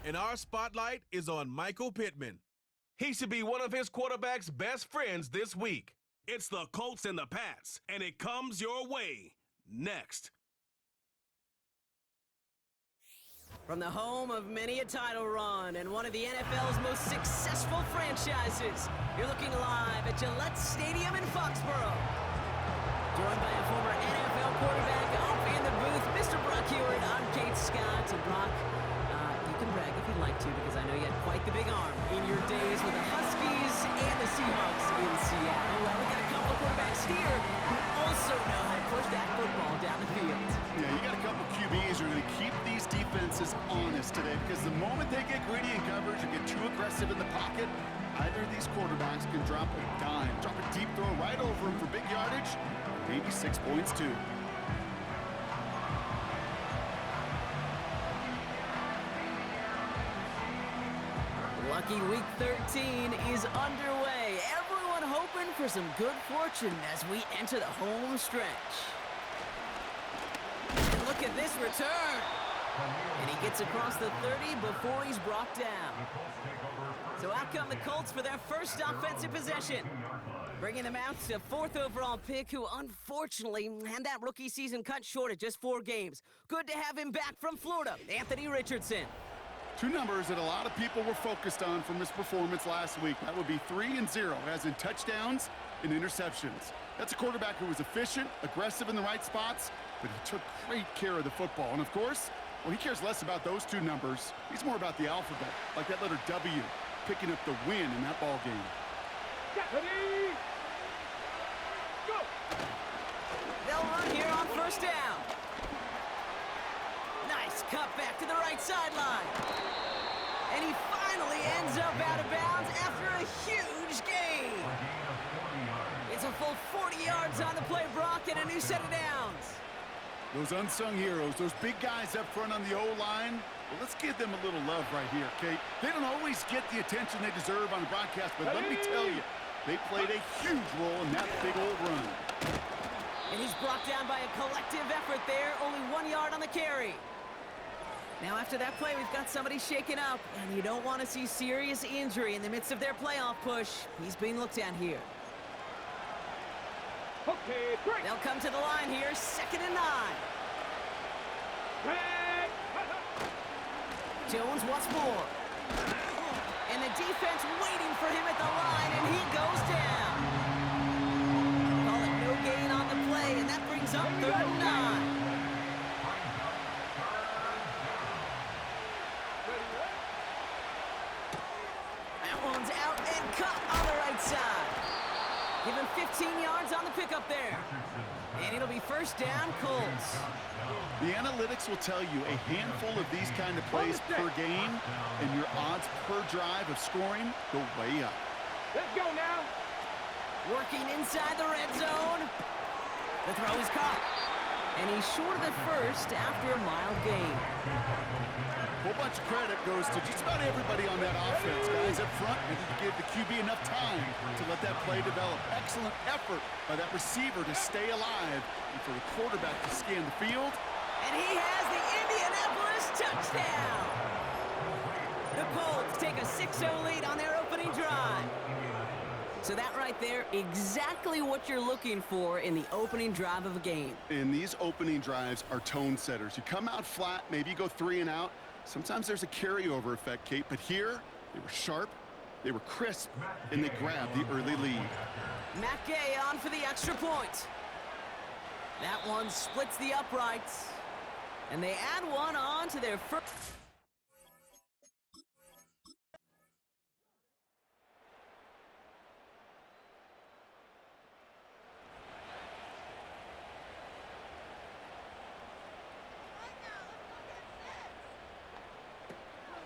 And our spotlight is on Michael Pittman. He should be one of his quarterback's best friends this week. It's the Colts and the Pats, and it comes your way next. From the home of many a title run and one of the NFL's most successful franchises, you're looking live at Gillette Stadium in Foxborough. Joined by a former NFL quarterback off in the booth, Mr. Brock Hewitt. I'm Kate Scott. And Brock, you can brag if you'd like to, because I know you had quite the big arm in your days with the Huskies and the Seahawks in Seattle. Well, we got a couple of quarterbacks here who also know how to push that football down the field. Yeah, you got a couple QBs who are going to keep these defenses honest today, because the moment they get greedy in coverage or get too aggressive in the pocket, either of these quarterbacks can drop a dime, drop a deep throw right over them for big yardage, maybe 6 points too. Lucky Week 13 is underway. Everyone hoping for some good fortune as we enter the home stretch. And look at this return. And he gets across the 30 before he's brought down. So out come the Colts for their first offensive possession. Bringing them out to 4th overall pick, who unfortunately had that rookie season cut short at just 4 games. Good to have him back from Florida, Anthony Richardson. 2 numbers that a lot of people were focused on from his performance last week. That would be 3 and 0, as in touchdowns and interceptions. That's a quarterback who was efficient, aggressive in the right spots, but he took great care of the football. And of course, well, he cares less about those 2 numbers. He's more about the alphabet, like that letter W, picking up the win in that ball game. Ready, go! They'll run here on first down. Nice cut back to the right sideline. And he finally ends up out of bounds after a huge gain. It's a full 40 yards on the play, Brock, and a new set of downs. Those unsung heroes, those big guys up front on the O-line, well, let's give them a little love right here, Kate. They don't always get the attention they deserve on the broadcast, but let me tell you, they played a huge role in that big old run. And he's brought down by a collective effort there, only 1 yard on the carry. Now after that play, we've got somebody shaken up, and you don't want to see serious injury in the midst of their playoff push. He's being looked at here. Okay, break. They'll come to the line here, 2nd and 9. Break. Jones wants more. And the defense waiting for him at the line, and he goes down. Call it no gain on the play, and that brings up 3rd and 9. That one's out and cut on the right side. Give him 15 yards on the pickup there. And it'll be first down, Colts. The analytics will tell you a handful of these kind of plays per game, and your odds per drive of scoring go way up. Let's go now. Working inside the red zone. The throw is caught. And he's short of the first after a mild gain. A whole bunch of credit goes to just about everybody on that offense. Guys up front, maybe to give the QB enough time to let that play develop. Excellent effort by that receiver to stay alive and for the quarterback to scan the field. And he has the Indianapolis touchdown. The Colts take a 6-0 lead on their opening drive. So that right there, exactly what you're looking for in the opening drive of a game. And these opening drives are tone setters. You come out flat, maybe you go 3 and out. Sometimes there's a carryover effect, Kate, but here they were sharp, they were crisp, and they grabbed the early lead. Matt Gay on for the extra point. That one splits the uprights, and they add one on to their first.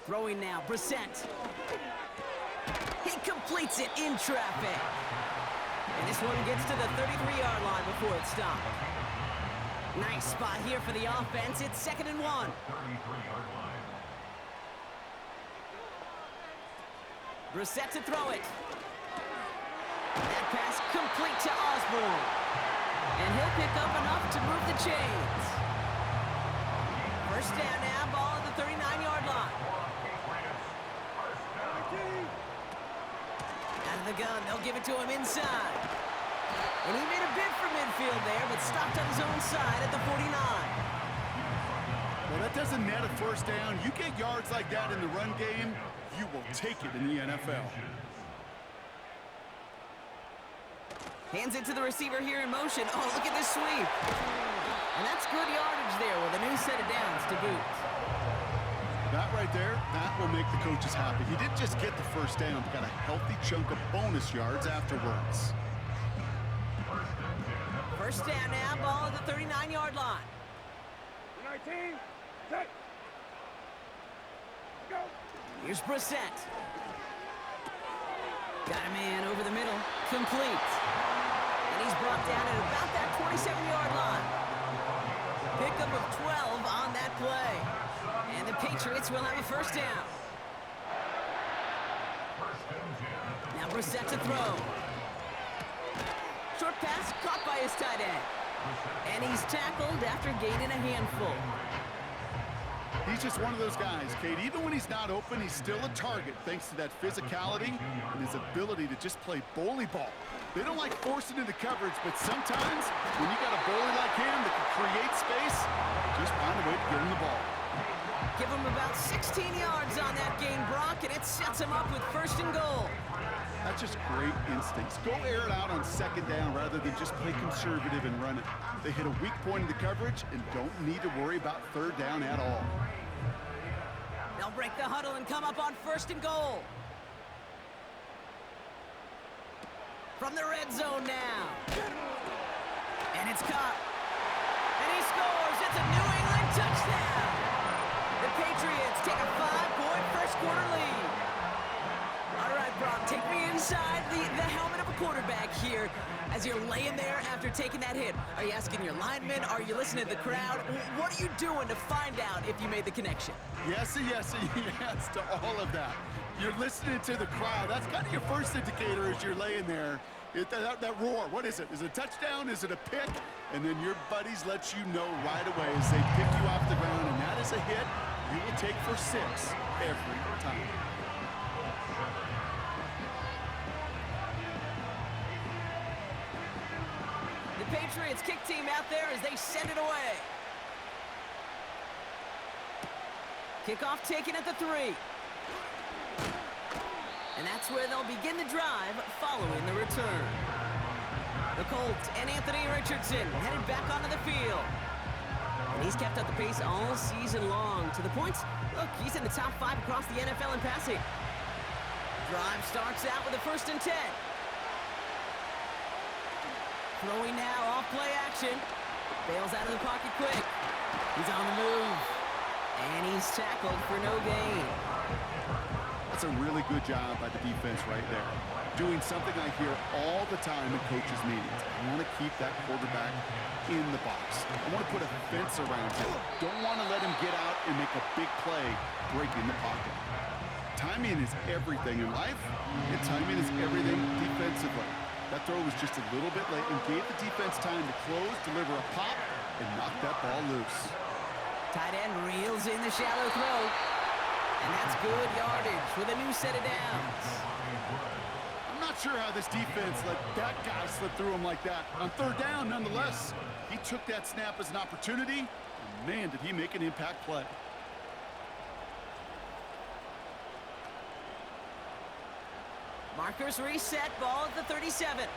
Throwing now, Brissett. He completes it in traffic. And this one gets to the 33-yard line before it's stopped. Nice spot here for the offense. It's 2nd and 1. Brissett to throw it. That pass complete to Osborne. And he'll pick up enough to move the chains. First down now, ball at the 39-yard line. the gun. They'll give it to him inside. And he made a bid for midfield there, but stopped on his own side at the 49. Well, that doesn't net a first down. You get yards like that in the run game, you will take it in the NFL. Hands it to the receiver here in motion. Oh, look at this sweep. And that's good yardage there with a new set of downs to boot. That right there, that will make the coaches happy. He didn't just get the first down, but got a healthy chunk of bonus yards afterwards. First down now, ball at the 39-yard line. 19, set. Go. Here's Brissett. Got a man over the middle. Complete. And he's brought down at about that 27-yard line. Pickup of 12 on that play. And the Patriots will have a first down. Now Brissett to throw. Short pass caught by his tight end. And he's tackled after gaining a handful. He's just one of those guys, Kate. Even when he's not open, he's still a target thanks to that physicality and his ability to just play bully ball. They don't like forcing into coverage, but sometimes when you got a bully like him that can create space, just find a way to get him the ball. Give him about 16 yards on that gain, Brock, and it sets him up with first and goal. That's just great instincts. Go air it out on second down rather than just play conservative and run it. They hit a weak point in the coverage and don't need to worry about third down at all. They'll break the huddle and come up on first and goal. From the red zone now. And it's caught. And he scores. It's a New England touchdown. The Patriots take a 5-point first quarter lead. All right, Brock, take me inside the helmet of a quarterback here as you're laying there after taking that hit. Are you asking your linemen? Are you listening to the crowd? What are you doing to find out if you made the connection? Yes, yes, yes to all of that. You're listening to the crowd. That's kind of your first indicator as you're laying there. That roar, what is it? Is it a touchdown? Is it a pick? And then your buddies let you know right away as they pick you off the ground, and that is a hit you will take for 6 every time. The Patriots kick team out there as they send it away. Kickoff taken at the 3. And that's where they'll begin the drive following the return. The Colts and Anthony Richardson headed back onto the field. And he's kept up the pace all season long. To the point, look, he's in the top 5 across the NFL in passing. Drive starts out with a 1st and 10. Throwing now, off play action. Bails out of the pocket quick. He's on the move. And he's tackled for no gain. That's a really good job by the defense right there. Doing something I hear all the time in coaches' meetings. I want to keep that quarterback in the box. I want to put a fence around him. Don't want to let him get out and make a big play breaking the pocket. Timing is everything in life, and timing is everything defensively. That throw was just a little bit late and gave the defense time to close, deliver a pop, and knock that ball loose. Tight end reels in the shallow throw. And that's good yardage with a new set of downs. I'm not sure how this defense let that guy slip through him like that. On third down, nonetheless, he took that snap as an opportunity, and man, did he make an impact play. Markers reset, ball at the 37.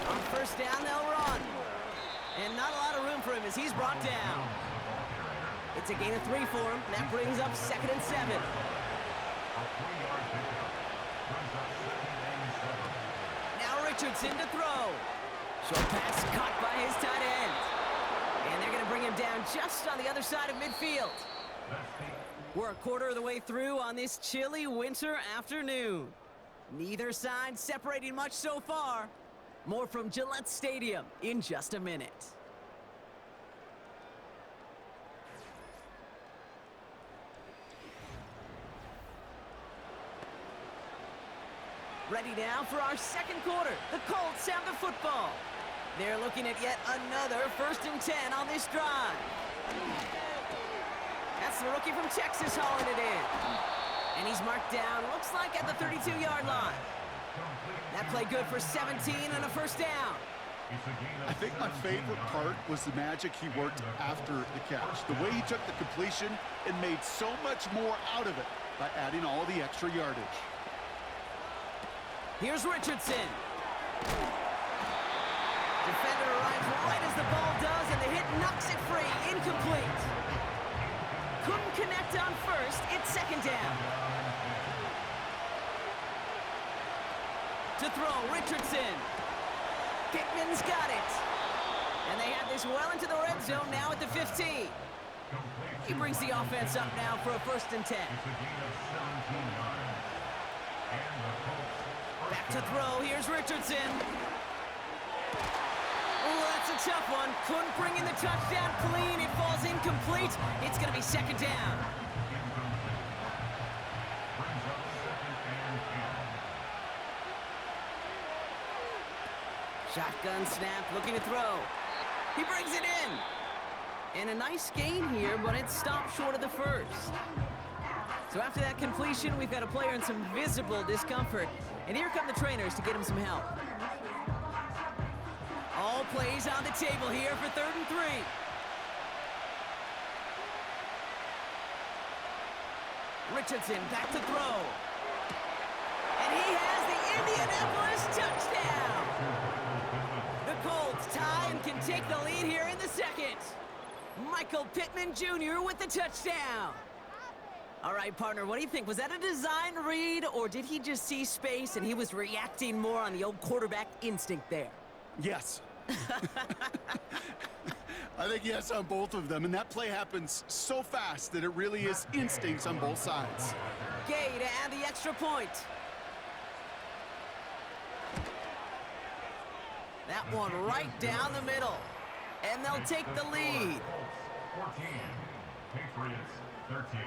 On first down, they'll run. And not a lot of room for him as he's brought down. It's a gain of 3 for him. That brings up 2nd and 7. Now Richardson to throw. Short pass caught by his tight end. And they're going to bring him down just on the other side of midfield. We're a quarter of the way through on this chilly winter afternoon. Neither side separating much so far. More from Gillette Stadium in just a minute. Ready now for our second quarter. The Colts have the football. They're looking at yet another 1st and 10 on this drive. That's the rookie from Texas hauling it in. And he's marked down, looks like at the 32-yard line. That play good for 17 and a first down. I think my favorite part was the magic he worked after the catch. The way he took the completion and made so much more out of it by adding all the extra yardage. Here's Richardson. Defender arrives right as the ball does, and the hit knocks it free. Incomplete. Couldn't connect on first. It's second down. To throw, Richardson. Pittman's got it. And they have this well into the red zone now at the 15. He brings the offense up now for a 1st and 10. Back to throw. Here's Richardson. Oh, that's a tough one. Couldn't bring in the touchdown clean. It falls incomplete. It's going to be second down. Shotgun snap, looking to throw. He brings it in. And a nice gain here, but it stopped short of the first. So after that completion, we've got a player in some visible discomfort. And here come the trainers to get him some help. All plays on the table here for 3rd and 3. Richardson back to throw. And he has the Indianapolis touchdown. The Colts tie and can take the lead here in the second. Michael Pittman Jr. with the touchdown. All right, partner, what do you think? Was that a design read, or did he just see space and he was reacting more on the old quarterback instinct there? Yes. I think yes on both of them, and that play happens so fast that it really is instincts on both sides. Gay to add the extra point. That one right down the middle. And they'll take the lead. 14, Patriots 13.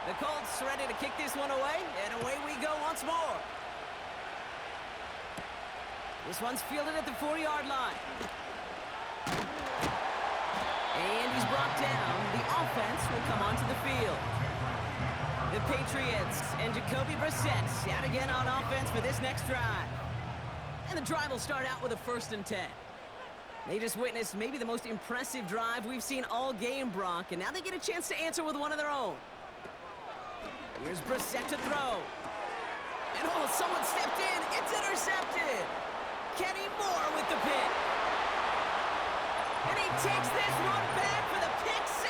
The Colts ready to kick this one away, and away we go once more. This one's fielded at the 4-yard line. And he's brought down. The offense will come onto the field. The Patriots and Jacoby Brissett out again on offense for this next drive. And the drive will start out with a 1st and 10. They just witnessed maybe the most impressive drive we've seen all game, Brock, and now they get a chance to answer with one of their own. Here's Brissett to throw. And oh, someone stepped in. It's intercepted. Kenny Moore with the pick. And he takes this one back for the pick 6.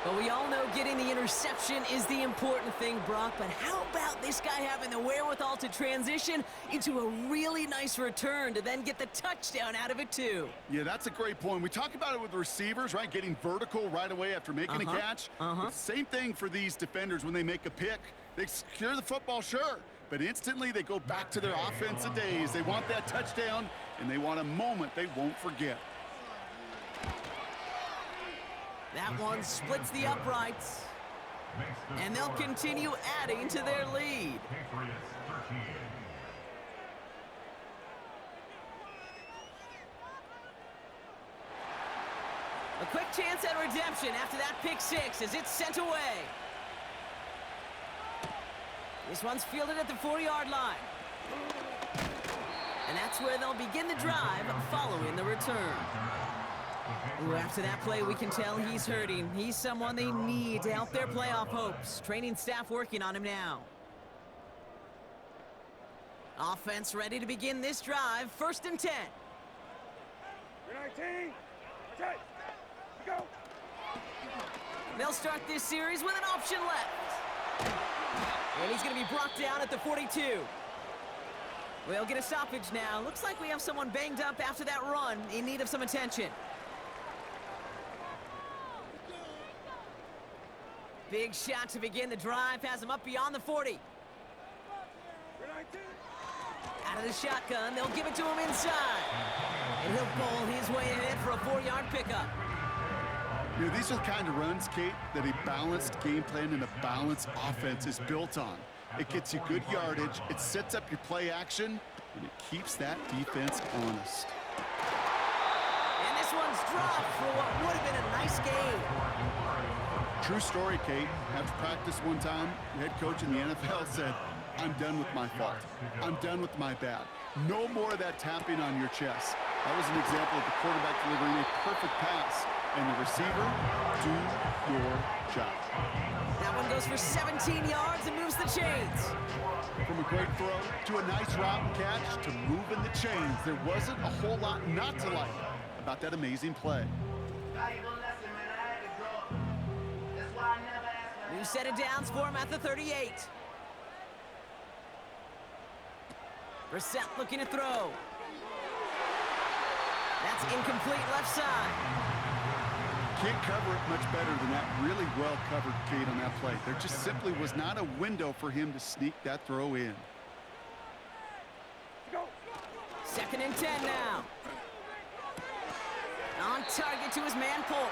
But we all know getting the interception is the important thing, Brock. But how about this guy having the wherewithal to transition into a really nice return to then get the touchdown out of it, too? Yeah, that's a great point. We talk about it with receivers, right? Getting vertical right away after making a catch. Same thing for these defenders when they make a pick. They secure the football, sure, but instantly they go back to their offensive days. They want that touchdown, and they want a moment they won't forget. That one splits the uprights, and they'll continue adding to their lead. Patriots 13. A quick chance at redemption after that pick 6 as it's sent away. This one's fielded at the 4-yard line. And that's where they'll begin the drive following the return. Ooh, after that play, we can tell he's hurting. He's someone they need to help their playoff hopes. Training staff working on him now. Offense ready to begin this drive. 1st and 10. You're 19, set, go. They'll start this series with an option left. And he's going to be brought down at the 42. We'll get a stoppage now. Looks like we have someone banged up after that run in need of some attention. Big shot to begin the drive. Has him up beyond the 40. You're 19. Out of the shotgun, they'll give it to him inside. And he'll bowl his way ahead for a 4-yard pickup. You know, these are the kind of runs, Kate, that a balanced game plan and a balanced offense is built on. It gets you good yardage, it sets up your play action, and it keeps that defense honest. this one's dropped for what would have been a nice game. True story, Kate. After practice one time, the head coach in the NFL said, "I'm done with my fault. I'm done with my bad. No more of that tapping on your chest." That was an example of the quarterback delivering a perfect pass, and the receiver, do your job. That one goes for 17 yards and moves the chains. From a great throw to a nice route and catch to moving the chains, there wasn't a whole lot not to like about that amazing play. New set of downs for him at the 38. Brissett looking to throw. That's incomplete left side. Can't cover it much better than that. Really well covered, Kate, on that play. There just simply was not a window for him to sneak that throw in. Second and 10 now. On target to his man Polk.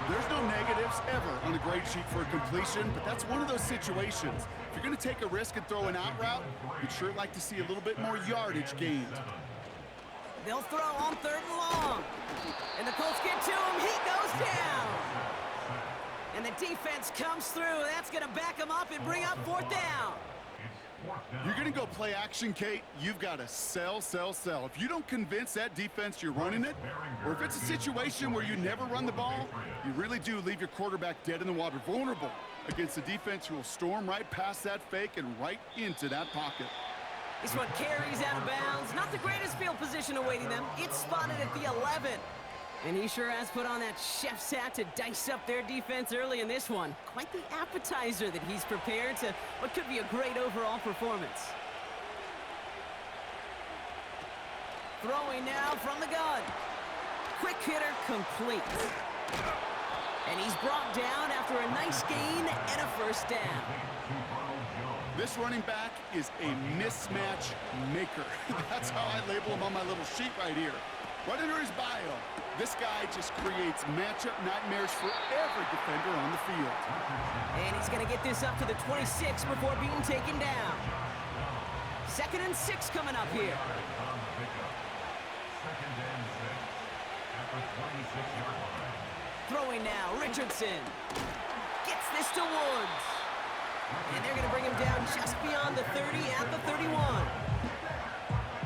There's no negatives ever on a grade sheet for a completion, but that's one of those situations. If you're going to take a risk and throw an out route, you'd sure like to see a little bit more yardage gained. They'll throw on 3rd and long. And the Colts get to him. He goes down. And the defense comes through. That's going to back him up and bring up 4th down. You're going to go play action, Kate. You've got to sell, sell, sell. If you don't convince that defense you're running it, or if it's a situation where you never run the ball, you really do leave your quarterback dead in the water, vulnerable against a defense who will storm right past that fake and right into that pocket. This one carries out of bounds. Not the greatest field position awaiting them. It's spotted at the 11. And he sure has put on that chef's hat to dice up their defense early in this one. Quite the appetizer that he's prepared to what could be a great overall performance. Throwing now from the gun. Quick hitter complete. And he's brought down after a nice gain and a 1st down. This running back is a mismatch maker. That's how I label him on my little sheet right here. Right under his bio, this guy just creates matchup nightmares for every defender on the field. And he's going to get this up to the 26 before being taken down. 2nd and 6 coming up here. Throwing now, Richardson. Gets this to Woods. And they're going to bring him down just beyond the 30 at the 31.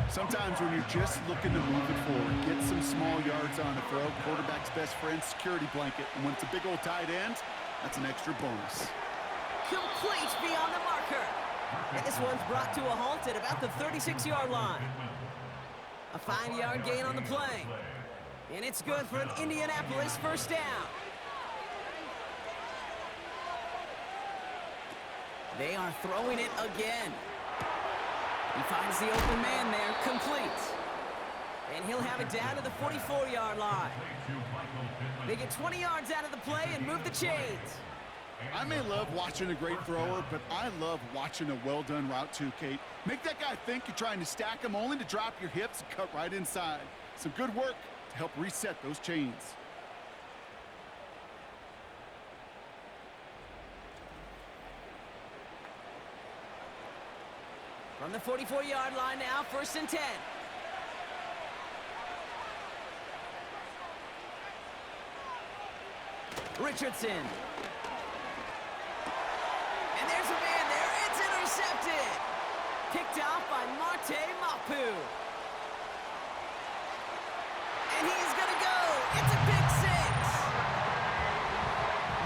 Sometimes when you're just looking to move it forward, get some small yards on a throw, quarterback's best friend, security blanket. And when it's a big old tight end, that's an extra bonus. Complete beyond the marker. And this one's brought to a halt at about the 36-yard line. A 5-yard gain on the play. And it's good for an Indianapolis 1st down. They are throwing it again. He finds the open man there, complete. And he'll have it down to the 44-yard line. They get 20 yards out of the play and move the chains. I may love watching a great thrower, but I love watching a well-done route too, Kate. Make that guy think you're trying to stack him only to drop your hips and cut right inside. Some good work to help reset those chains. From the 44-yard line now, 1st and 10. Richardson. And there's a man there. It's intercepted. Picked off by Marte Mapu. And he's going to go. It's a pick 6.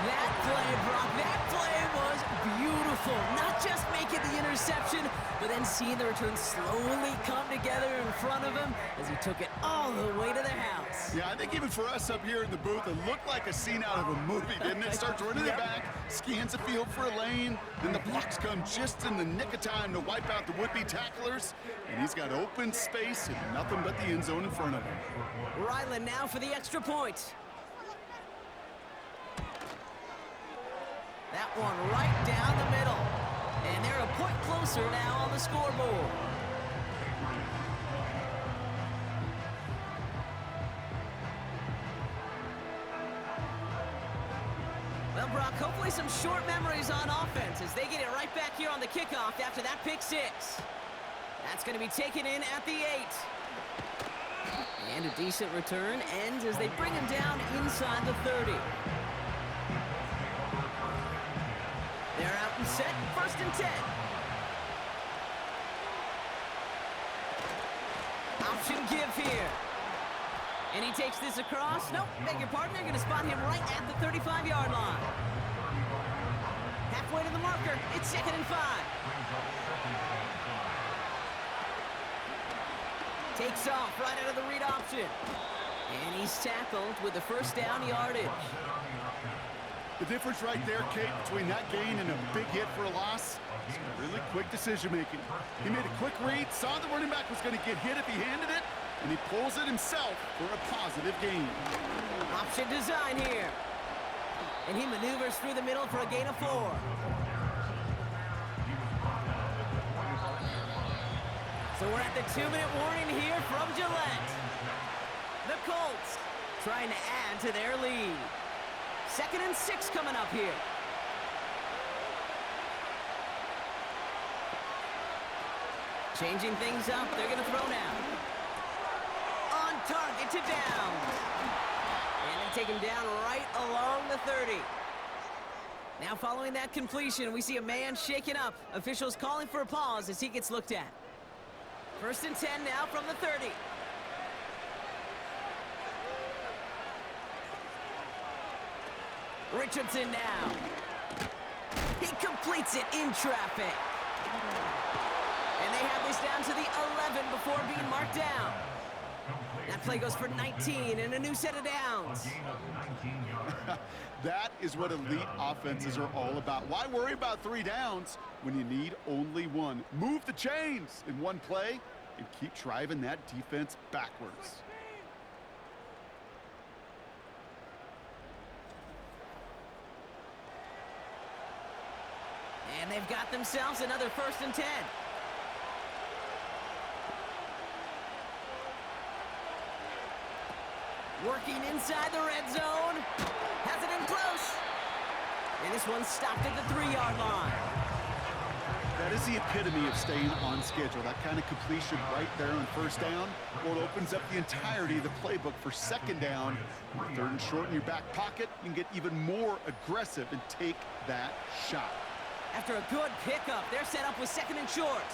That play, Brock, that play was beautiful. Not just making the interception, but then seeing the return slowly come together in front of him as he took it all the way to the house. Yeah, I think even for us up here in the booth, it looked like a scene out of a movie, didn't it? Starts running it back, scans the field for a lane, then the blocks come just in the nick of time to wipe out the would-be tacklers, and he's got open space and nothing but the end zone in front of him. Ryland now for the extra point. That one right down the middle. And they're a point closer now on the scoreboard. Well, Brock, hopefully some short memories on offense as they get it right back here on the kickoff after that pick 6. That's going to be taken in at the 8. And a decent return ends as they bring him down inside the 30. They're out and set, 1st and 10. Option give here. And he takes this across. Nope, beg your pardon. They're going to spot him right at the 35-yard line. Halfway to the marker. It's 2nd and 5. Takes off right out of the read option. And he's tackled with the 1st down yardage. The difference right there, Kate, between that gain and a big hit for a loss is really quick decision-making. He made a quick read, saw the running back was going to get hit if he handed it, and he pulls it himself for a positive gain. Option design here. And he maneuvers through the middle for a gain of 4. So we're at the 2-minute warning here from Gillette. The Colts trying to add to their lead. 2nd and 6 coming up here. Changing things up, they're going to throw now. On target to down. And they take him down right along the 30. Now following that completion, we see a man shaken up. Officials calling for a pause as he gets looked at. 1st and 10 now from the 30. Richardson now. He completes it in traffic. And they have this down to the 11 before being marked down. That play goes for 19 and a new set of downs. That is what elite offenses are all about. Why worry about 3 downs when you need only 1? Move the chains in one play and keep driving that defense backwards. And they've got themselves another 1st and 10. Working inside the red zone. Has it in close. And this one's stopped at the 3-yard line. That is the epitome of staying on schedule. That kind of completion right there on 1st down. Well, it opens up the entirety of the playbook for 2nd down. 3rd and short in your back pocket, you can get even more aggressive and take that shot. After a good pickup, they're set up with 2nd and short.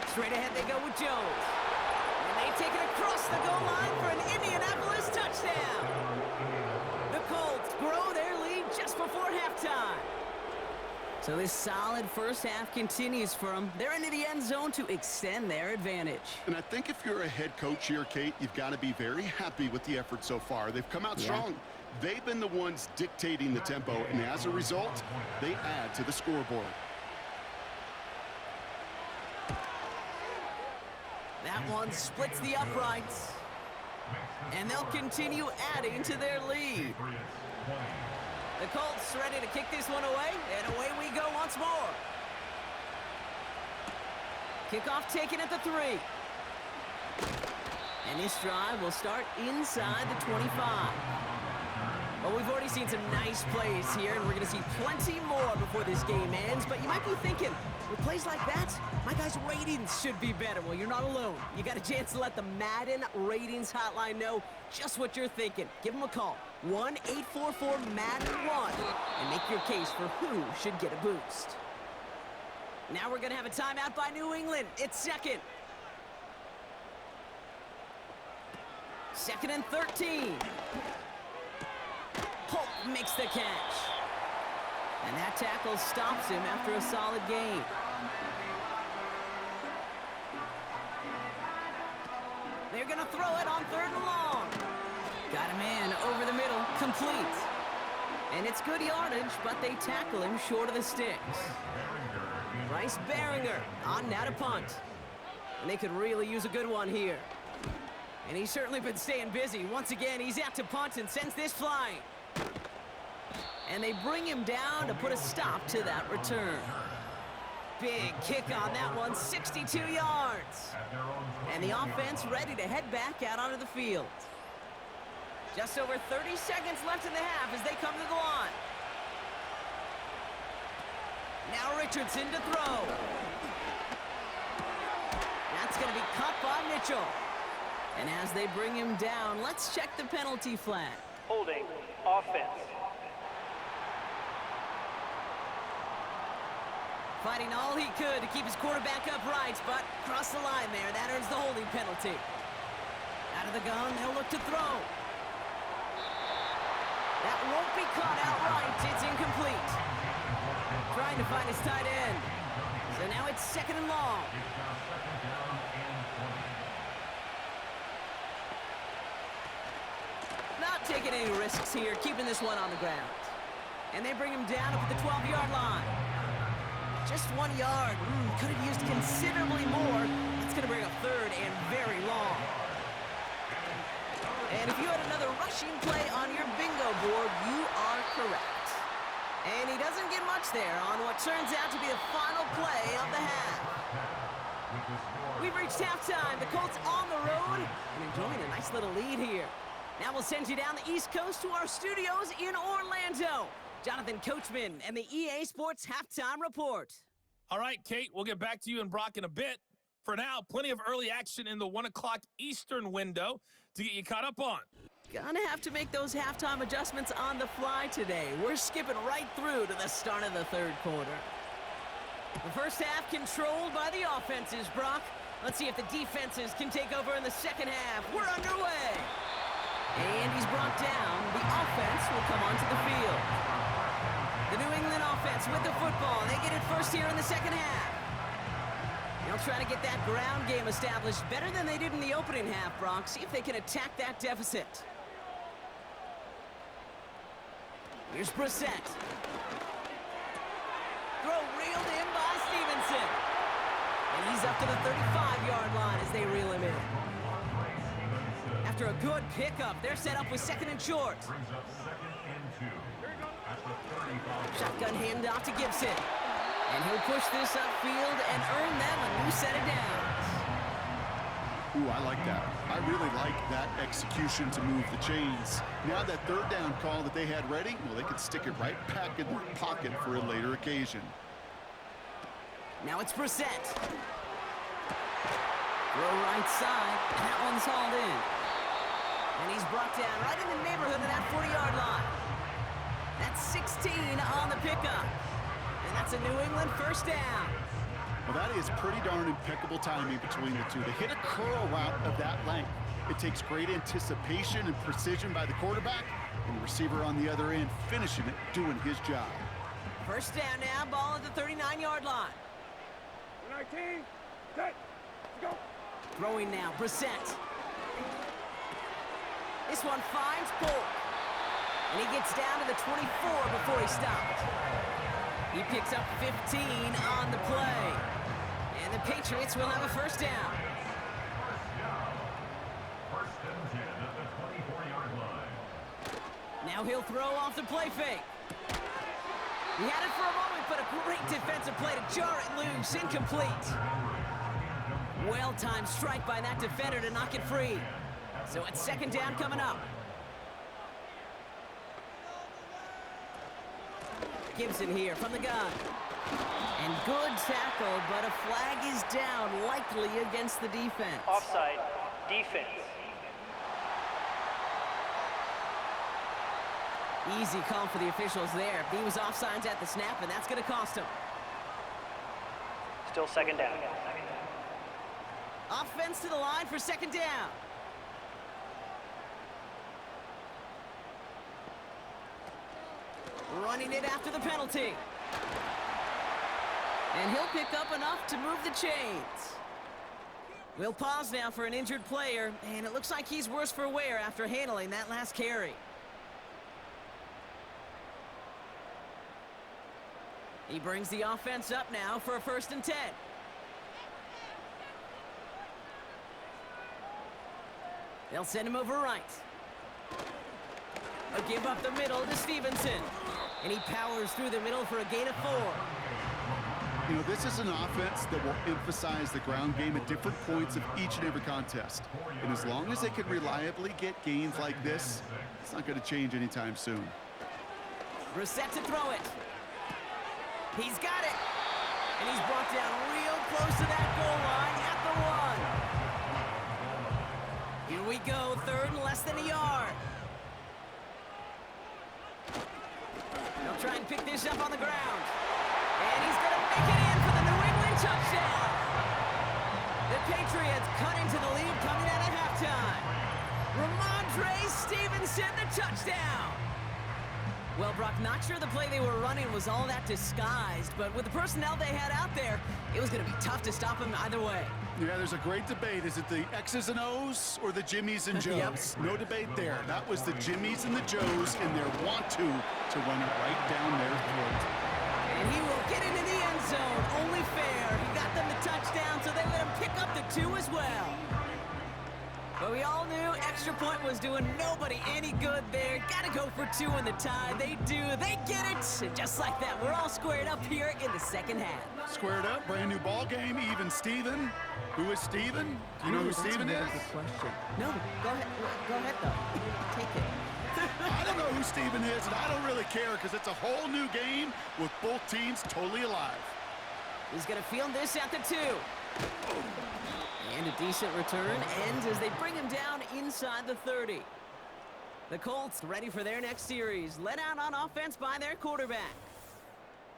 Straight ahead they go with Jones. And they take it across the goal line for an Indianapolis touchdown. The Colts grow their lead just before halftime. So this solid 1st half continues for them. They're into the end zone to extend their advantage. And I think if you're a head coach here, Kate, you've got to be very happy with the effort so far. They've come out strong. They've been the ones dictating the tempo, and as a result, they add to the scoreboard. That one splits the uprights. And they'll continue adding to their lead. The Colts ready to kick this one away, and away we go once more. Kickoff taken at the 3. And this drive will start inside the 25. Well, we've already seen some nice plays here, and we're going to see plenty more before this game ends. But you might be thinking, with plays like that, my guys' ratings should be better. Well, you're not alone. You got a chance to let the Madden ratings hotline know just what you're thinking. Give them a call, 1-844-MADDEN-1, and make your case for who should get a boost. Now we're going to have a timeout by New England. It's 2nd. 2nd and 13. Polk makes the catch. And that tackle stops him after a solid gain. They're going to throw it on 3rd and long. Got him in over the middle, complete. And it's good yardage, but they tackle him short of the sticks. Bryce Behringer on now to punt. And they could really use a good one here. And he's certainly been staying busy. Once again, he's out to punt and sends this flying. And they bring him down to put a stop to that return. Big kick on that one, 62 yards. And the offense ready to head back out onto the field. Just over 30 seconds left in the half as they come to the line. Now Richardson to throw. It's going to be caught by Mitchell. And as they bring him down, let's check the penalty flag. Holding, offense. Fighting all he could to keep his quarterback upright, but crossed the line there. That earns the holding penalty. Out of the gun, they'll look to throw. That won't be caught outright. It's incomplete. Trying to find his tight end. So now it's 2nd and long. Not taking any risks here, keeping this one on the ground. And they bring him down up at the 12-yard line. Just 1 yard. Could have used considerably more. That's going to bring up 3rd and very long. And if you had another rushing play on your bingo board, you are correct. And he doesn't get much there on what turns out to be the final play of the half. We've reached halftime. The Colts on the road and enjoying a nice little lead here. Now we'll send you down the East Coast to our studios in Orlando. Jonathan Coachman and the EA Sports Halftime Report. All right, Kate, we'll get back to you and Brock in a bit. For now, plenty of early action in the 1 o'clock Eastern window to get you caught up on. Gonna have to make those halftime adjustments on the fly today. We're skipping right through to the start of the 3rd quarter. The first half controlled by the offenses, Brock. Let's see if the defenses can take over in the 2nd half. We're underway. And he's brought down. The offense will come onto the field. The New England offense with the football. They get it first here in the 2nd half. They'll try to get that ground game established better than they did in the opening half, Brock. See if they can attack that deficit. Here's Brissett. Throw reeled in by Stevenson. And he's up to the 35-yard line as they reel him in. After a good pickup, they're set up with 2nd and short. Brings up 2nd and 2 at the 35. Shotgun handoff to Gibson. And he'll push this upfield and earn them a new set of downs. Ooh, I like that. I really like that execution to move the chains. Now that 3rd down call that they had ready, well, they could stick it right back in their pocket for a later occasion. Now it's Brissett. Throw right side, and that one's hauled in. And he's brought down right in the neighborhood of that 40-yard line. That's 16 on the pickup. And that's a New England 1st down. Well, that is pretty darn impeccable timing between the two. They hit a curl route of that length. It takes great anticipation and precision by the quarterback, and the receiver on the other end finishing it, doing his job. 1st down now, ball at the 39-yard line. 19, set, go. Throwing now, Brissett. This one finds Polk. And he gets down to the 24 before he stopped. He picks up 15 on the play. And the Patriots will have a 1st down. First and 10 at the 24-yard line. Now he'll throw off the play fake. He had it for a moment, but a great defensive play to jar it loose. Incomplete. Well-timed strike by that defender to knock it free. So it's 2nd down coming up. Gibson here from the gun. And good tackle, but a flag is down, likely against the defense. Offside, defense. Easy call for the officials there. He was offsides at the snap, and that's going to cost him. Still 2nd down. Offense to the line for 2nd down. Running it after the penalty. And he'll pick up enough to move the chains. We'll pause now for an injured player, and it looks like he's worse for wear after handling that last carry. He brings the offense up now for a 1st and 10. They'll send him over right. A give up the middle to Stevenson. And he powers through the middle for a gain of 4. You know, this is an offense that will emphasize the ground game at different points of each and every contest. And as long as they can reliably get gains like this, it's not going to change anytime soon. Brissett to throw it. He's got it. And he's brought down real close to that goal line at the 1. On we go, third and less than a yard. They'll try and pick this up on the ground. And he's going to make it in for the New England touchdown. The Patriots cut into the lead coming out of halftime. Ramondre Stevenson, the touchdown. Well, Brock, not sure the play they were running was all that disguised, but with the personnel they had out there, it was going to be tough to stop him either way. Yeah, there's a great debate. Is it the X's and O's or the Jimmies and Joes? No debate there. That was the Jimmies and the Joes and their want to run it right down their throat. And he will get into the end zone. Only fair. He got them the touchdown, so they let him pick up the 2 as well. But we all knew extra point was doing nobody any good there. Gotta go for 2 in the tie. They do. They get it. And just like that, we're all squared up here in the second half. Squared up, brand new ball game, even Steven. Who is Steven? Do you know who Steven is? Good question. No, go ahead. Go ahead, though. Take it. I don't know who Steven is, and I don't really care because it's a whole new game with both teams totally alive. He's going to field this at the 2. And a decent return ends as they bring him down inside the 30. The Colts ready for their next series, led out on offense by their quarterback.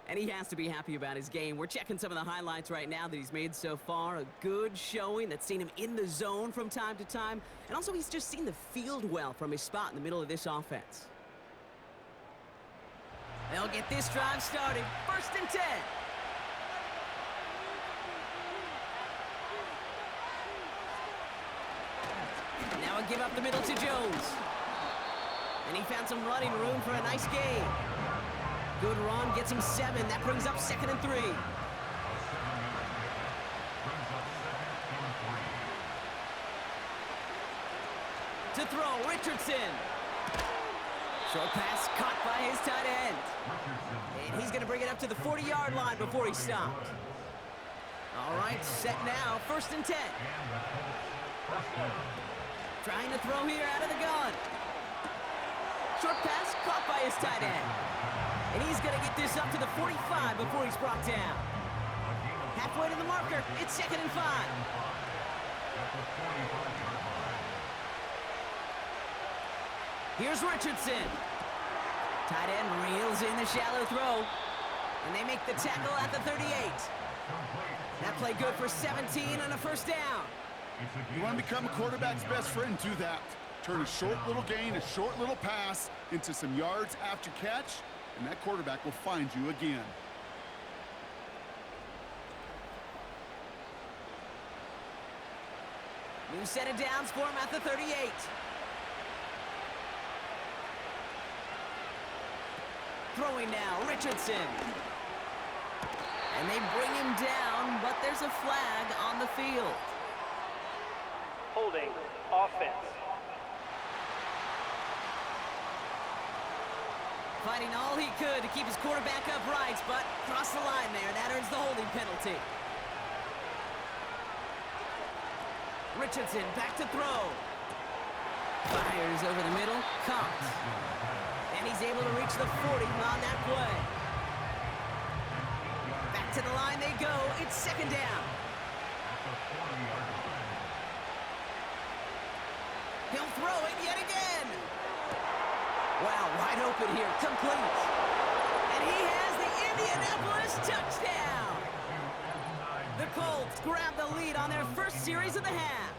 And he has to be happy about his game. We're checking some of the highlights right now that he's made so far. A good showing that's seen him in the zone from time to time. And also he's just seen the field well from his spot in the middle of this offense. They'll get this drive started. 1st and 10. Now a give up the middle to Jones. And he found some running room for a nice gain. Good run, gets him 7. That brings up 2nd and 3. To throw, Richardson. Short pass caught by his tight end. And he's going to bring it up to the 40-yard line before he stopped. All right, set now, 1st and 10. Trying to throw here out of the gun. Short pass caught by his tight end. And he's going to get this up to the 45 before he's brought down. Halfway to the marker, it's 2nd and 5. Here's Richardson. Tight end reels in the shallow throw. And they make the tackle at the 38. That play good for 17 and a 1st down. You want to become a quarterback's best friend, do that. Turn a short little gain, a short little pass into some yards after catch, and that quarterback will find you again. New set of downs for him at the 38. Throwing now, Richardson. And they bring him down, but there's a flag on the field. Holding. Offense. Fighting all he could to keep his quarterback upright, but crossed the line there. That earns the holding penalty. Richardson back to throw. Fires over the middle. Caught. And he's able to reach the 40 on that play. Back to the line they go. It's 2nd down. He'll throw it yet again. Wow, wide open here. Complete. And he has the Indianapolis touchdown. The Colts grab the lead on their first series of the half.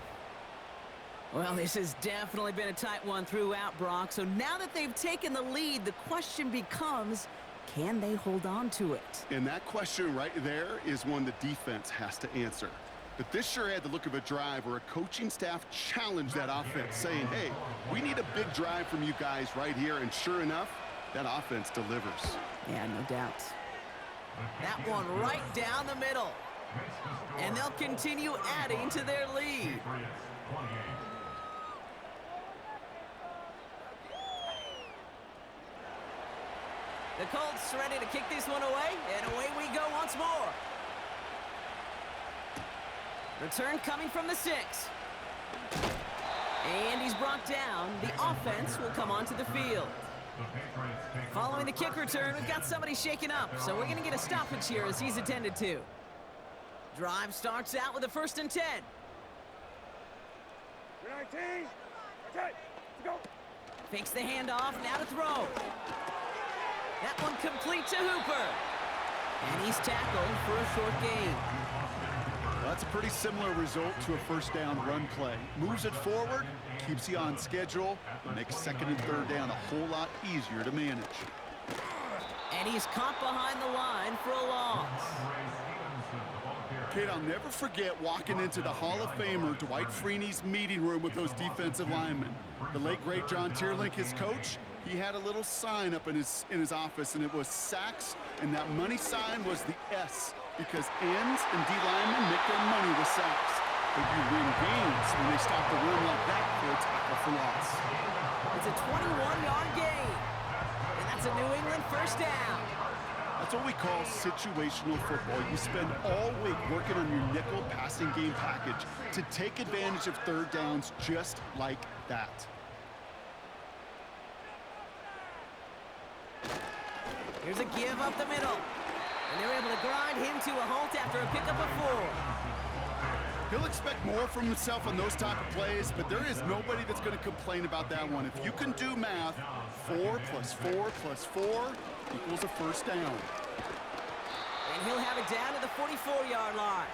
Well, this has definitely been a tight one throughout, Brock. So now that they've taken the lead, the question becomes, can they hold on to it? And that question right there is one the defense has to answer. But this sure had the look of a drive where a coaching staff challenged that offense, saying, hey, we need a big drive from you guys right here. And sure enough, that offense delivers. Yeah, no doubt. That one right down the middle. And they'll continue adding to their lead. The Colts ready to kick this one away, and away we go once more. Return coming from the 6. And he's brought down. The offense will come onto the field. Following the kick return, we've got somebody shaken up, so we're going to get a stoppage here as he's attended to. Drive starts out with a 1st and 10. Fakes the handoff, now to throw. That one complete to Hooper. And he's tackled for a short gain. That's a pretty similar result to a first down run play. Moves it forward, keeps you on schedule, and makes second and third down a whole lot easier to manage. And he's caught behind the line for a loss. Kate, I'll never forget walking into the Hall of Famer Dwight Freeney's meeting room with those defensive linemen. The late, great John Tierlink, his coach, he had a little sign up in his office, and it was sacks, and that money sign was the S, because ends and D linemen make their money with sacks. But you win games when they stop the run like that for a tackle for loss. It's a 21-yard gain, and that's a New England first down. That's what we call situational football. You spend all week working on your nickel passing game package to take advantage of third downs just like that. Here's a give up the middle. And they're able to grind him to a halt after a pickup of 4. He'll expect more from himself on those type of plays, but there is nobody that's going to complain about that one. If you can do math, 4 plus 4 plus 4 equals a first down. And he'll have it down to the 44-yard line.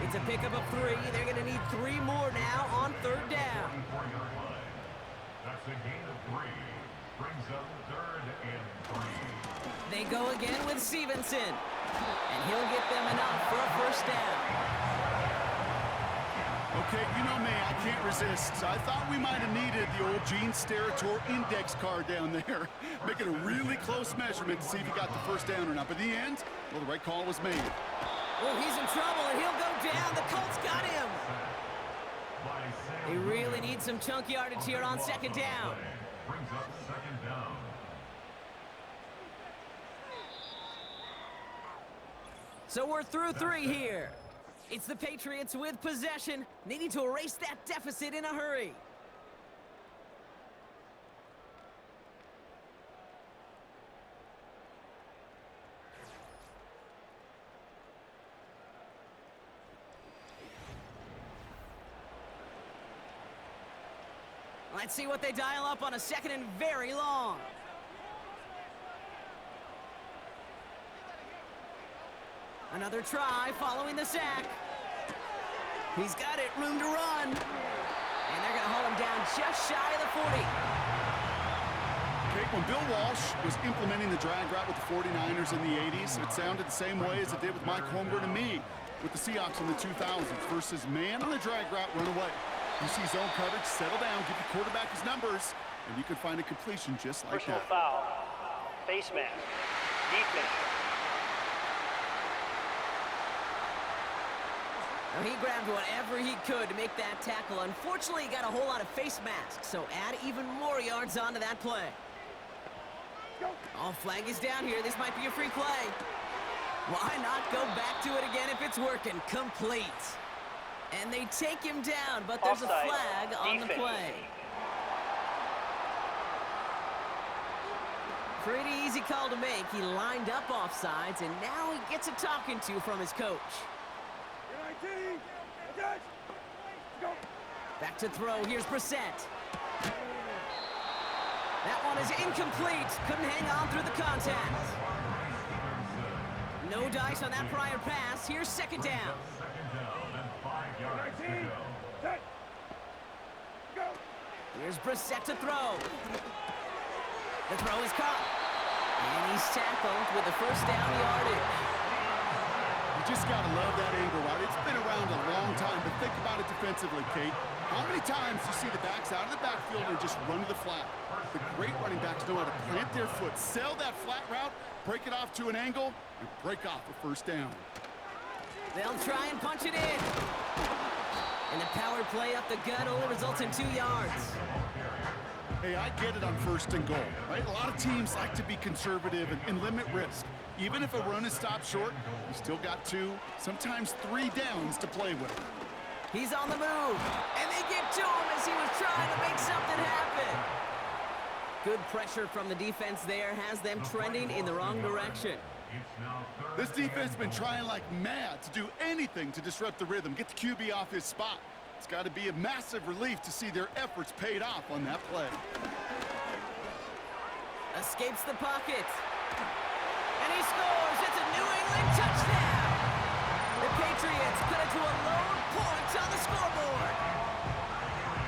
It's a pickup of 3. They're going to need 3 more now on third down. That's a gain of 3. Brings up third and 3. They go again with Stevenson. And he'll get them enough for a first down. Okay, you know me, I can't resist. I thought we might have needed the old Gene Steratore index card down there. Making a really close measurement to see if he got the first down or not. But in the end, well, the right call was made. Oh, he's in trouble, and he'll go down. The Colts got him. They really need some chunk yardage here on second down. Brings up second down. So we're through 3 here. It's the Patriots with possession, needing to erase that deficit in a hurry. Let's see what they dial up on a second and very long. Another try following the sack. He's got it, room to run. And they're going to hold him down just shy of the 40. Okay, when Bill Walsh was implementing the drag route with the 49ers in the 80s, it sounded the same way as it did with Mike Holmgren and me with the Seahawks in the 2000s versus man on the drag route, run away. You see zone coverage, settle down, give your quarterback his numbers, and you can find a completion just like Personal that. foul. Face mask. Defense. Now, he grabbed whatever he could to make that tackle. Unfortunately, he got a whole lot of face masks, so add even more yards onto that play. Oh, flag is down here. This might be a free play. Why not go back to it again if it's working? Complete. And they take him down, but there's Offside. a flag on the Defense. play. Pretty easy call to make. He lined up offsides, and now he gets a talking to from his coach. Back to throw. Here's Brissett. That one is incomplete. Couldn't hang on through the contact. No dice on that prior pass. Here's second down. Here's Brissett to throw. The throw is caught. And he's tackled with the first down yardage. You just got to love that angle route. It's been around a long time, but think about it defensively, Kate. How many times do you see the backs out of the backfield and just run to the flat? The great running backs know how to plant their foot, sell that flat route, break it off to an angle, and break off a first down. They'll try and punch it in. And the power play up the gut only results in 2 yards. Hey, I get it on first and goal, right? A lot of teams like to be conservative and limit risk. Even if a run is stopped short, you still got 2, sometimes 3 downs to play with. He's on the move, and they get to him as he was trying to make something happen. Good pressure from the defense there has them trending in the wrong direction. This defense has been trying like mad to do anything to disrupt the rhythm, get the QB off his spot. It's got to be a massive relief to see their efforts paid off on that play. Escapes the pocket. And he scores. It's a New England touchdown. The Patriots cut it to a lone point on the scoreboard.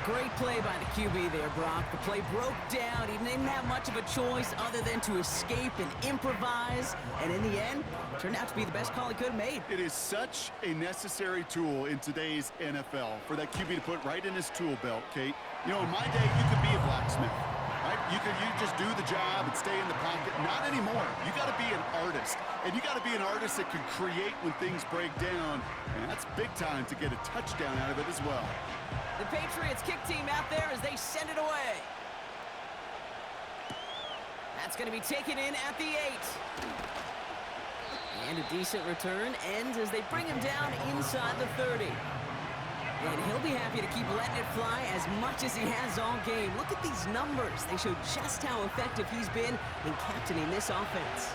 Great play by the QB there, Brock. The play broke down. He didn't have much of a choice other than to escape and improvise. And in the end, turned out to be the best call he could have made. It is such a necessary tool in today's NFL for that QB to put right in his tool belt, Kate. You know, in my day, you could be a blacksmith, right? You just do the job and stay in the pocket. Not anymore. You got to be an artist. And you got to be an artist that can create when things break down. And that's big time to get a touchdown out of it as well. The Patriots kick team out there as they send it away. That's going to be taken in at the 8. And a decent return ends as they bring him down inside the 30. And he'll be happy to keep letting it fly as much as he has all game. Look at these numbers. They show just how effective he's been in captaining this offense.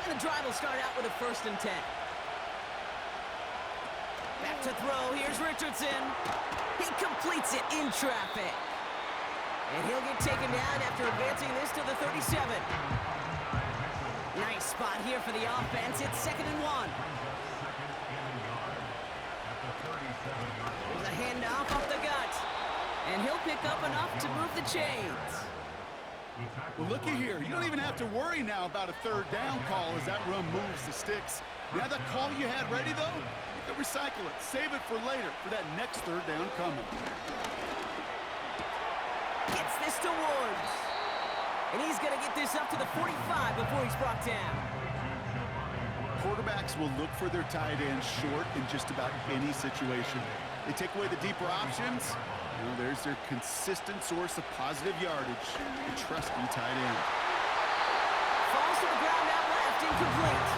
And the drive will start out with a 1st and 10. Back to throw. Here's Richardson. He completes it in traffic. And he'll get taken down after advancing this to the 37. Nice spot here for the offense. It's 2nd and 1. There's a handoff off the gut. And he'll pick up enough to move the chains. Well, looky here. You don't even have to worry now about a 3rd down call as that run moves the sticks. Now that call you had ready, though, you can recycle it. Save it for later for that next 3rd down coming. Gets this to Woods. And he's going to get this up to the 45 before he's brought down. Quarterbacks will look for their tight ends short in just about any situation. They take away the deeper options. You know, there's their consistent source of positive yardage. The trusty tight end. Falls to the ground out left, incomplete.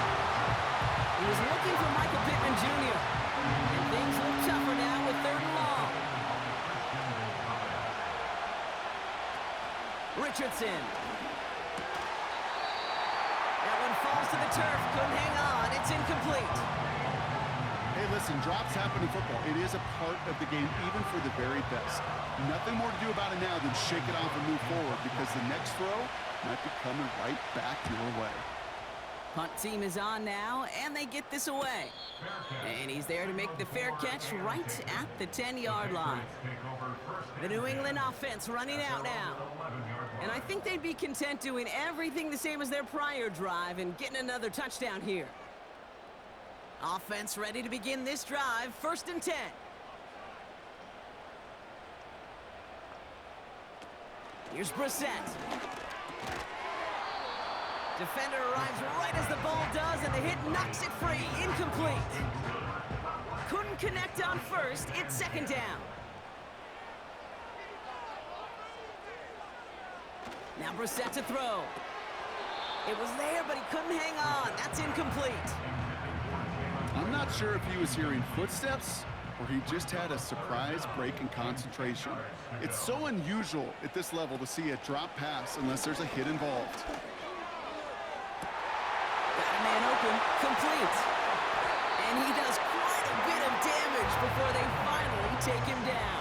He was looking for Michael Pittman Jr. And things look tougher now with 3rd and long. Richardson. That one falls to the turf. Couldn't hang on. It's incomplete. Hey, listen, drops happen in football. It is a part of the game, even for the very best. Nothing more to do about it now than shake it off and move forward because the next throw might be coming right back your way. Punt team is on now, and they get this away. And he's there to make the fair catch right at the 10-yard line. The New England offense running out now. And I think they'd be content doing everything the same as their prior drive and getting another touchdown here. Offense ready to begin this drive, 1st and 10. Here's Brissett. Defender arrives right as the ball does, and the hit knocks it free. Incomplete. Couldn't connect on 1st. It's 2nd down. Now Brissett to throw. It was there, but he couldn't hang on. That's incomplete. I'm not sure if he was hearing footsteps or he just had a surprise break in concentration. It's so unusual at this level to see a drop pass unless there's a hit involved. Got a man open, complete. And he does quite a bit of damage before they finally take him down.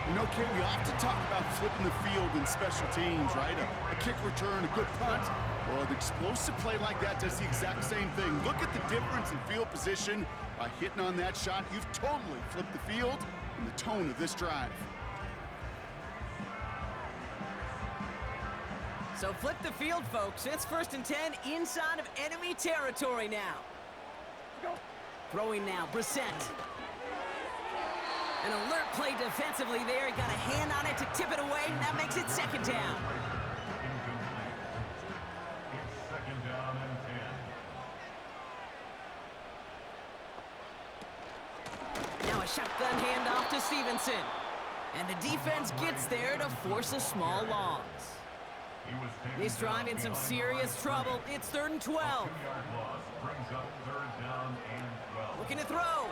You know, Kate, we often talk about flipping the field in special teams, right? A kick return, a good punt. Well, an explosive play like that does the exact same thing. Look at the difference in field position. By hitting on that shot, you've totally flipped the field and the tone of this drive. So flip the field, folks. It's 1st and 10 inside of enemy territory now. Throwing now, Brissett. An alert play defensively there. He got a hand on it to tip it away. That makes it 2nd down. It's 2nd down and 10. Now a shotgun handoff to Stevenson. And the defense gets there to force a small loss. This drive in some serious trouble. It's 3rd and 12. 2-yard loss brings up 3rd down and 12. Looking to throw.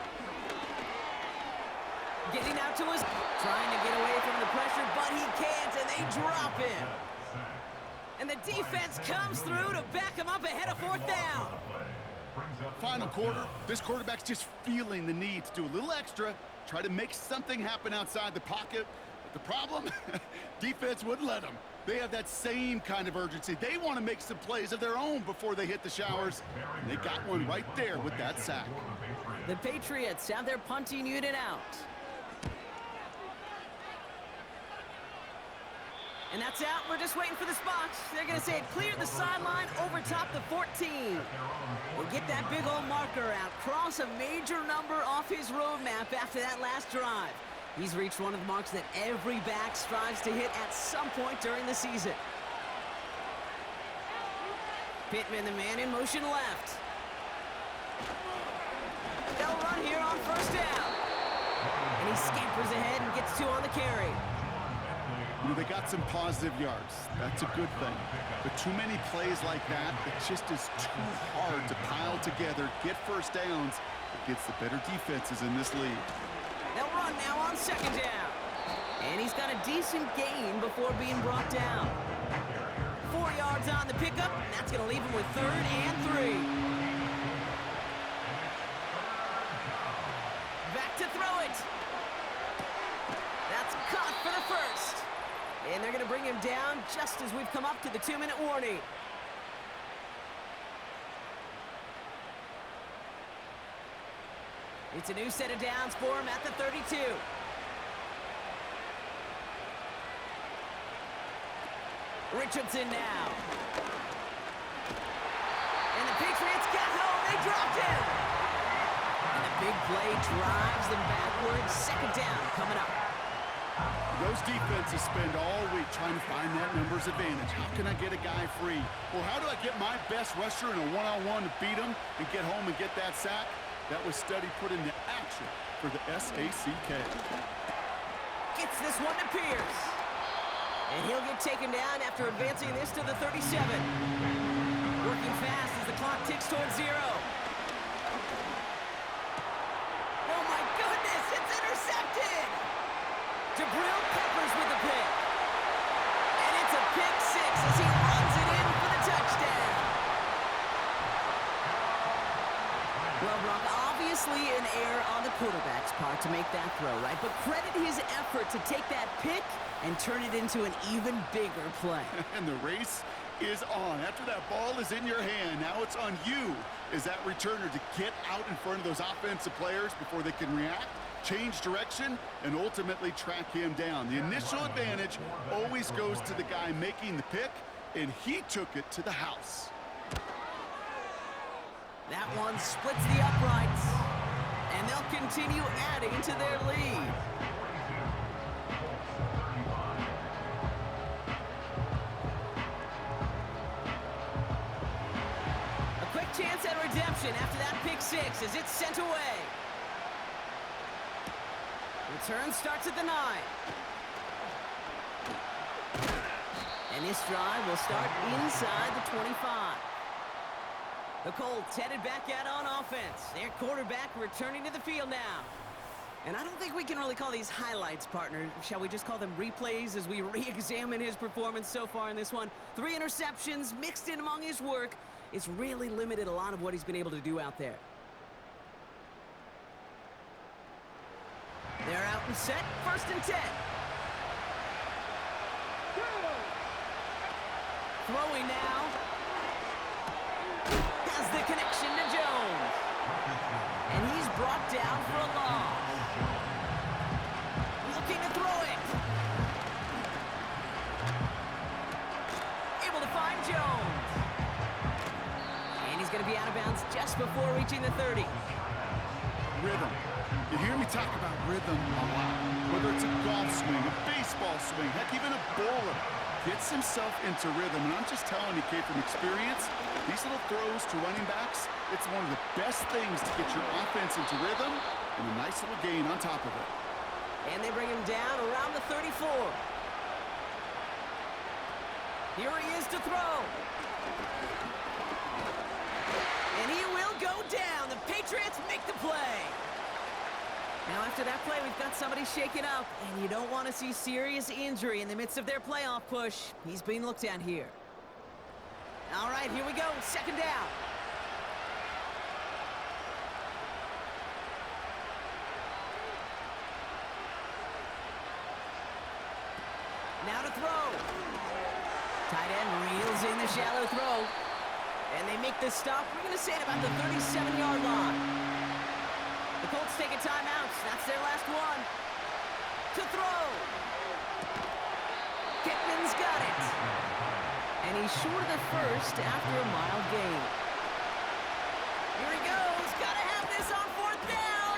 Getting out to his... Trying to get away from the pressure, but he can't, and they drop him. And the defense comes through to back him up ahead of 4th down. Final quarter, this quarterback's just feeling the need to do a little extra, try to make something happen outside the pocket. But the problem, defense wouldn't let them. They have that same kind of urgency. They want to make some plays of their own before they hit the showers. And they got one right there with that sack. The Patriots have their punting unit out. And that's out. We're just waiting for the spot. They're going to say it cleared the sideline over top the 14. We'll get that big old marker out. Cross a major number off his roadmap after that last drive. He's reached one of the marks that every back strives to hit at some point during the season. Pittman, the man in motion left. They'll run here on first down. And he scampers ahead and gets 2 on the carry. You know, they got some positive yards. That's a good thing. But too many plays like that, it just is too hard to pile together, get first downs against the better defenses in this league. They'll run now on second down. And he's got a decent gain before being brought down. 4 yards on the pickup, and that's going to leave him with 3rd and 3. Back to throw it. That's caught for the first. And they're going to bring him down just as we've come up to the 2-minute warning. It's a new set of downs for him at the 32. Richardson now. And the Patriots got home. They dropped him. And the big play drives them backwards. Second down coming up. Those defenses spend all week trying to find that numbers advantage. How can I get a guy free? Or how do I get my best rusher in a one-on-one to beat him and get home and get that sack? That was study put into action for the SACK. Gets this one to Pierce. And he'll get taken down after advancing this to the 37. Working fast as the clock ticks towards 0. Oh my goodness, it's intercepted! Jabril Peppers with the pick. And it's a pick 6 as he runs it in for the touchdown. Well, Brock, obviously an error on the quarterback's part to make that throw, right? But credit his effort to take that pick and turn it into an even bigger play. And the race is on. After that ball is in your hand, now it's on you as that returner to get out in front of those offensive players before they can react, change direction, and ultimately track him down. The initial advantage always goes to the guy making the pick, and he took it to the house. That one splits the uprights, and they'll continue adding to their lead. A quick chance at redemption after that pick 6 as it's sent away. Return starts at the 9. And this drive will start inside the 25. The Colts headed back out on offense. Their quarterback returning to the field now. And I don't think we can really call these highlights, partner. Shall we just call them replays as we re-examine his performance so far in this one? 3 interceptions mixed in among his work. It's really limited a lot of what he's been able to do out there. They're out and set. 1st and 10. Throwing now. Has the connection to Jones. And he's brought down for a loss. Looking to throw it. Able to find Jones. And he's going to be out of bounds just before reaching the 30. Rhythm. You hear me talk about rhythm a lot. Whether it's a golf swing, a baseball swing, heck, even a bowler gets himself into rhythm. And I'm just telling you, kid, from experience, these little throws to running backs, it's one of the best things to get your offense into rhythm and a nice little gain on top of it. And they bring him down around the 34. Here he is to throw. And he will go down. The Patriots make the play. Now, after that play, we've got somebody shaken up, and you don't want to see serious injury in the midst of their playoff push. He's being looked at here. All right, here we go. 2nd down. Now to throw. Tight end reels in the shallow throw. And they make the stop, we're going to say, at about the 37-yard line. The Colts take a timeout. That's their last one. To throw. Pittman's got it. And he's short of the first after a mild gain. Here he goes. Got to have this on 4th down.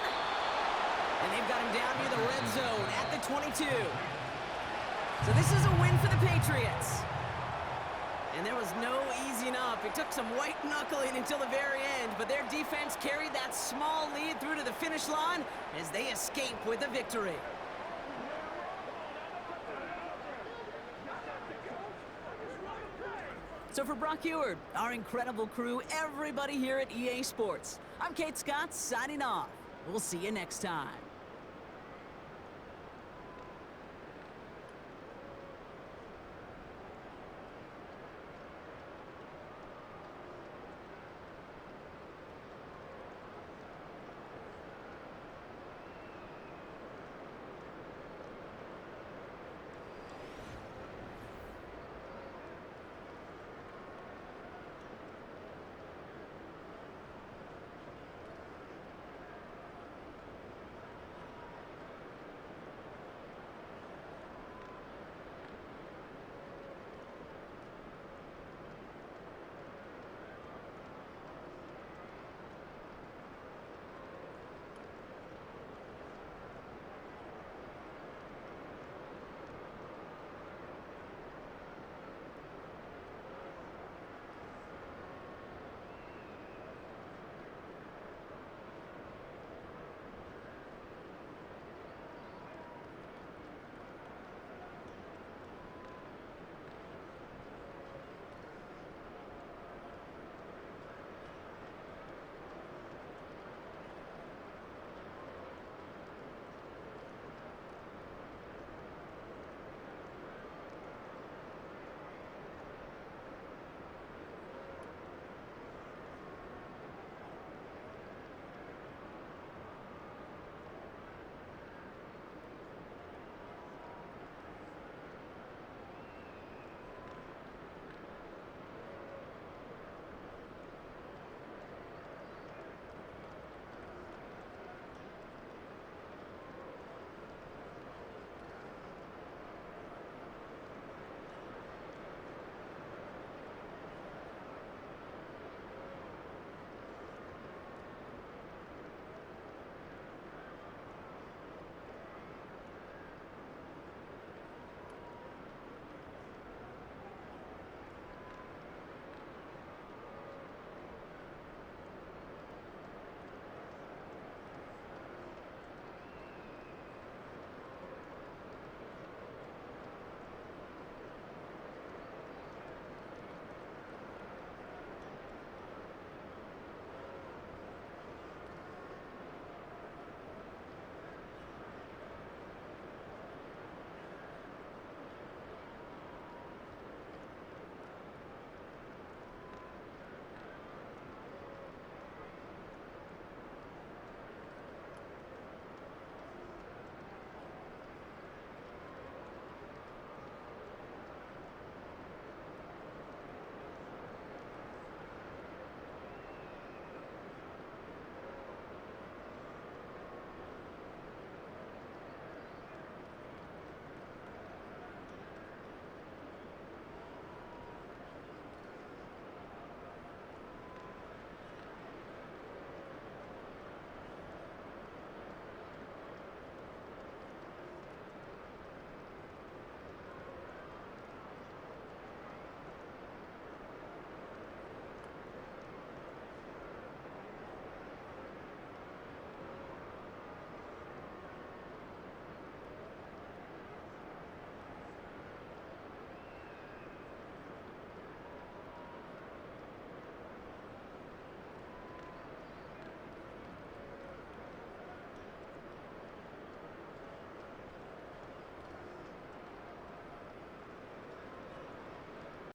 And they've got him down near the red zone at the 22. So this is a win for the Patriots. And there was no easing up. It took some white knuckling until the very end, but their defense carried that small lead through to the finish line as they escape with a victory. So for Brock Eward, our incredible crew, everybody here at EA Sports, I'm Kate Scott signing off. We'll see you next time.